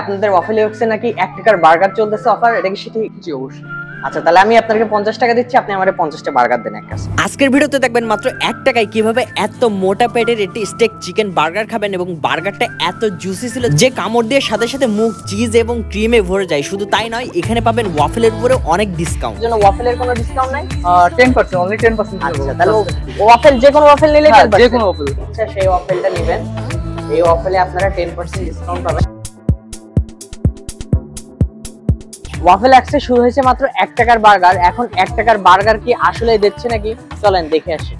আপনাদের ওয়াফেল ওয়েক্সে নাকি 1 টাকার বার্গার চলতেছে অফার, এটা কি ঠিক? জি অবশ্যই। আচ্ছা তাহলে আমি আপনাকে 50 টাকা দিচ্ছি, আপনি আমারে 50টা বার্গার দেন এক কাছে। আজকের ভিডিওতে দেখবেন মাত্র 1 টাকায় কিভাবে এত মোটা পেটের একটি স্টেক চিকেন বার্গার খাবেন এবং বার্গারটা এত জুসি ছিল যে কামড় দিয়ে সাথে সাথে মুখ চিজ এবং ক্রিমে ভরে যায়। শুধু তাই নয়, এখানে পাবেন ওয়াফেলের উপরে অনেক ডিসকাউন্ট। জন্য ওয়াফেলের কোনো ডিসকাউন্ট নাই? 10%, অনলি 10%। আচ্ছা তাহলে ওয়াফেল যে কোনো ওয়াফেল নিলে 10%? যে কোনো ওয়াফেল। আচ্ছা সেই ওয়াফেলটা নেবেন, এই ওয়াফেলে আপনারা 10% ডিসকাউন্ট পাবেন। ওয়াফেল অ্যাক্সে শুরু হয়েছে মাত্র 1 টাকার বার্গার। এখন 1 টাকার বার্গার কি আসলে দিচ্ছে নাকি, চলেন দেখে আসি।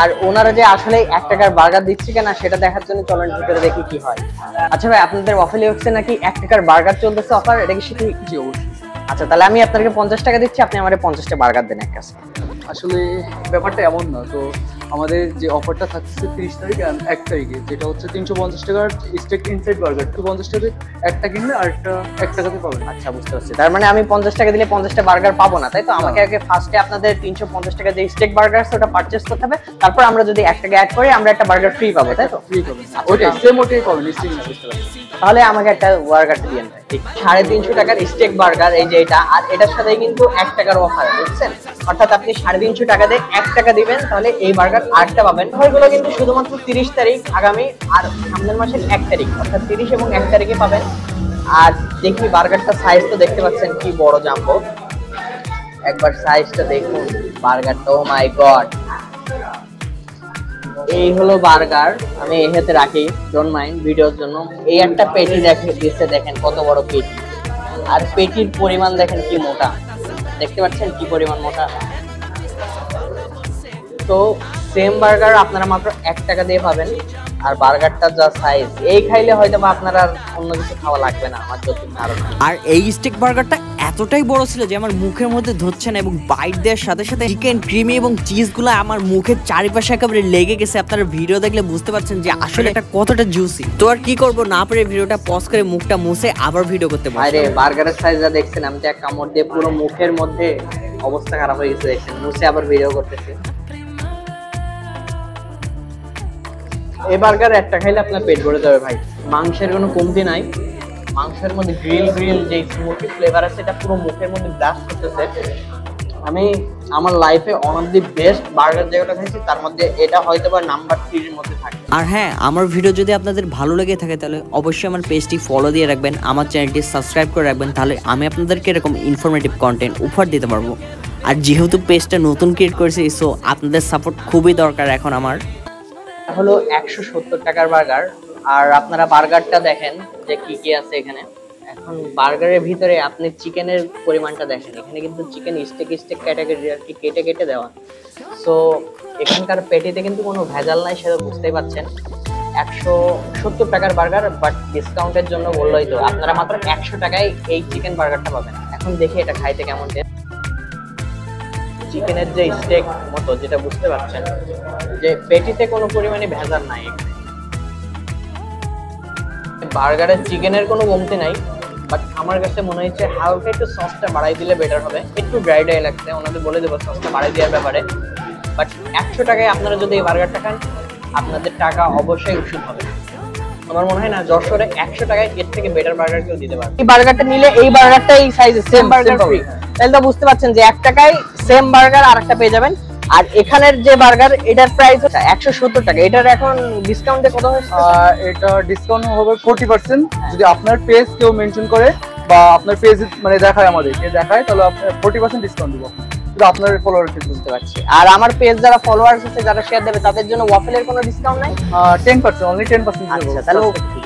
আর ওনারা যে আসলে 1 টাকার বার্গার দিচ্ছে কিনা সেটা দেখার জন্য চলেন ভিতরে দেখি কি হয়। আচ্ছা ভাই, আপনাদের ওয়াফেল ওয়েক্সে নাকি 1 টাকার বার্গার চলতেছে অফার, এটা কি ঠিক? জি অবশ্যই। আচ্ছা তাহলে আমি আপনাকে 50 টাকা দিচ্ছি, আপনি আমারে 50টা বার্গার দেন এক কাছে। আসলে ব্যাপারটা এমন না, তো আমাদের যে অফারটা থাকছে 30 তারিখ আর 1 তারিখে, যেটা হচ্ছে 350 টাকার স্টেক ইনসাইড বার্গার, 250 টাকা একটা কিনলে আরেকটা 1 টাকাতে পাবেন। আচ্ছা বুঝতে পারছি, তার মানে আমি 50 টাকা দিলে 50টা বার্গার পাবো না, তাই তো? আমাকে আগে ফার্স্টে আপনাদের 350 টাকা যে স্টেক বার্গার আছে ওটা পারচেজ করতে হবে, তারপর আমরা যদি 1 টাকা অ্যাড করি আমরা একটা বার্গার ফ্রি পাবো, তাই তো? ফ্রি পাবেন, ওটাই সেম ওটাই পাবেন স্টেক না, বুঝতে পারছেন? তাহলে আমাকে একটা বার্গার দিয়েন ভাই। 350 টাকার স্টেক বার্গার, এই যে এটা, আর এটার সাথে কিন্তু 1 টাকার অফার, বুঝছেন? অর্থাৎ আপনি 350 টাকা দিয়ে 1 টাকা দিবেন, তাহলে এই বার্গার আরেকটা পাবেন। এগুলো কিন্তু শুধুমাত্র 30 তারিখ আগামী আর সামনের মাসের 1 তারিখ, অর্থাৎ 30 এবং 1 তারিখে পাবেন। আর দেখি বার্গারটা সাইজ তো দেখতে পাচ্ছেন কি বড় জাম্বো, একবার সাইজটা দেখুন বার্গারটা, ও মাই গড। এই হলো বার্গার, আমি এই হাতে রাখি, ডোন্ট মাইন্ড ভিডিওর জন্য। এই একটা পেটি দিচ্ছে, দেখেন কত বড় পেটি, আর পেটির পরিমাণ দেখেন কি মোটা, দেখতে পাচ্ছেন কি পরিমাণ মোটা। তো সেম বার্গার আপনারা মাত্র 1 টাকা দিয়ে পাবেন, আর বার্গারটা যা সাইজ, এই খাইলে হয়তো বা আপনার আর অন্য কিছু খাওয়া লাগবে না আমার যতটুকু ধারণা। আর এই স্টেক বার্গারটা এতটাই বড় ছিল যে আমার মুখের মধ্যে ধরছে না, এবং বাইট দেওয়ার সাথে সাথে চিকেন ক্রিমি এবং চিজগুলো আমার মুখের চারিপাশে একেবারে লেগে গেছে। আপনারা ভিডিও দেখলে বুঝতে পারছেন যে আসলে এটা কতটা জুসি। তো আর কি করবো, না পেরে ভিডিওটা পজ করে মুখটা মুছে আবার ভিডিও করতে পারি। আরে বার্গারের সাইজটা দেখছেন, আমি তো এক কামড় দিয়ে পুরো মুখের মধ্যে অবস্থা খারাপ হয়ে গেছে, দেখছেন মুছে আবার ভিডিও করতেছে। এই বার্গার একটা খাইলে আপনার পেট ভরে যাবে ভাই, মাংসের কোনো কমতি নাই। মাংসের মধ্যে গ্রিল যে স্মোকি ফ্লেভার আছে এটা পুরো মুখের মধ্যে ব্লাস্ট করতেছে। আমি আমার লাইফে one of the best burger যেটা খাইছি, তার মধ্যে এটা হয়তো বা নাম্বার 3 এর মধ্যে থাকে। আর হ্যাঁ, আমার ভিডিও যদি আপনাদের ভালো লেগে থাকে তাহলে অবশ্যই আমার পেজটি ফলো দিয়ে রাখবেন, আমার চ্যানেলটি সাবস্ক্রাইব করে রাখবেন, তাহলে আমি আপনাদেরকে এরকম ইনফরমেটিভ কন্টেন্ট উপহার দিতে পারবো। আর যেহেতু পেজটা নতুন ক্রিয়েট করেছি, সো আপনাদের সাপোর্ট খুবই দরকার এখন আমার। হলো 170 টাকার বার্গার, আর আপনারা বার্গারটা দেখেন যে কি কি আছে এখানে। এখন বার্গারের ভিতরে আপনি চিকেনের পরিমাণটা দেখেন, এখানে কিন্তু চিকেন স্টেক ক্যাটাগরি আর কি কেটে কেটে দেওয়া। সো এখানকার পেটিতে কিন্তু কোনো ভেজাল নাই, সেটা বুঝতেই পাচ্ছেন। 170 টাকার বার্গার, বাট ডিসকাউন্টের জন্য বললোই তো আপনারা মাত্র 100 টাকায় এই চিকেন বার্গারটা পাবেন। এখন দেখি এটা খাইতে কেমন টেস্ট। চিকেনের যে স্টেক মতো, যেটা বুঝতে পারছেন যে পেটিতে কোনো পরিমাণে ভেজাল নাই। বার্গারের চিকেনের কোনো কমতি নাই, বাট আমার কাছে মনে হচ্ছে হালকা একটু সসটা বাড়াই দিলে বেটার হবে। একটু ড্রাই লাগছে, ওনাদের বলে দেবো সসটা বাড়াই দেওয়ার ব্যাপারে। বাট 100 টাকায় আপনারা যদি এই বার্গারটা খান, আপনাদের টাকা অবশ্যই উসুল হবে। আমার মনে হয় না যশোরে 100 টাকায় এর থেকে বেটার বার্গার কেউ দিতে পারে। এই বার্গারটা নিলে এই বার্গারটা এই সাইজে সেম বার্গার ফ্রি, তাহলে তো বুঝতে পারছেন যে 1 টাকায় সেম বার্গার আরেকটা পেয়ে যাবেন। আর এখানের যে বার্গার, এটার প্রাইস হচ্ছে 170 টাকা। এটার এখন ডিসকাউন্টে কত হচ্ছে? এটা ডিসকাউন্ট হবে 40%, যদি আপনার পেজ কেউ মেনশন করে বা আপনার পেজ মানে দেখায়, আমাদেরকে দেখায়, তাহলে 40% ডিসকাউন্ট দিব আপনার ফলোয়ারকে। বুঝতে পারছি। আর আমার পেজ যারা ফলোয়ার্স আছে, যারা শেয়ার দেবে, তাদের জন্য ওয়াফেলের কোনো ডিসকাউন্ট নাই? 10%, অনলি 10%। আচ্ছা তাহলে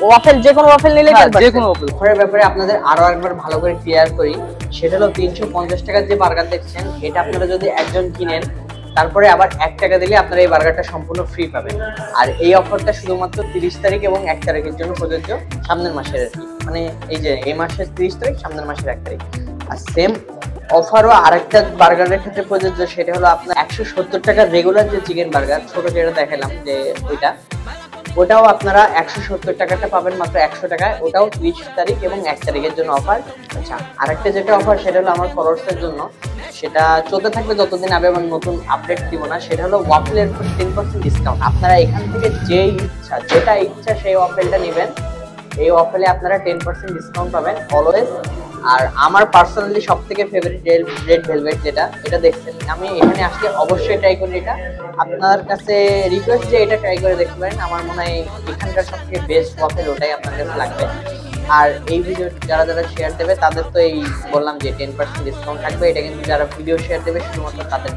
ওয়াফেল যে কোনো ওয়াফেল নিলে যে কোনো ওয়াফেল। অফারের ব্যাপারে আপনাদের আরো একবার ভালো করে ক্লিয়ার করি, সেটা হলো 350 টাকার যে বার্গার দেখছেন, এটা আপনারা যদি একজন কিনেন, তারপরে আবার 1 টাকা দিলে আপনারা এই বার্গারটা সম্পূর্ণ ফ্রি পাবেন। আর এই অফারটা শুধুমাত্র 30 তারিখ এবং 1 তারিখের জন্য প্রযোজ্য, সামনের মাসের আর কি, মানে এই যে এই মাসের 30 তারিখ, সামনের মাসের 1 তারিখ। আর সেম অফারও আরেকটা বার্গারের ক্ষেত্রে প্রযোজ্য, সেটা হলো আপনার 170 টাকার রেগুলার যে চিকেন বার্গার, ছোট যেটা দেখালাম যে ওটাও আপনারা 170 টাকাটা পাবেন মাত্র 100 টাকায়, ওটাও 30 তারিখ এবং 1 তারিখের জন্য অফার। আচ্ছা আরেকটা যেটা অফার, সেটা হলো আমার ফলোয়ার্সের জন্য, সেটা চলতে থাকবে যতদিন আমি আমার নতুন আপডেট দিব না। সেটা হলো ওয়াফেলের উপর 10% ডিসকাউন্ট। আপনারা এখান থেকে যেটা ইচ্ছা সেই ওয়াফেলটা নেবেন, এই অফারে আপনারা 10% ডিসকাউন্ট পাবেন অলওয়েজ। আর আমার পার্সোনালি সব থেকে ফেভারিট রেড ভেলভেট যেটা, এটা দেখছেন, আমি এখানে আসলে অবশ্যই ট্রাই করি। এটা আপনার কাছে রিকোয়েস্ট যে এটা ট্রাই করে দেখতে পারেন। আমার মনে হয় এখানকার সব থেকে বেস্ট ওয়াফেল ওটাই আপনার কাছে লাগবে। আর এই ভিডিও যারা যারা শেয়ার দেবে তাদের তো এই বললাম যে 10% ডিসকাউন্ট থাকবে, এটা কিন্তু যারা ভিডিও শেয়ার দেবে শুধুমাত্র তাদের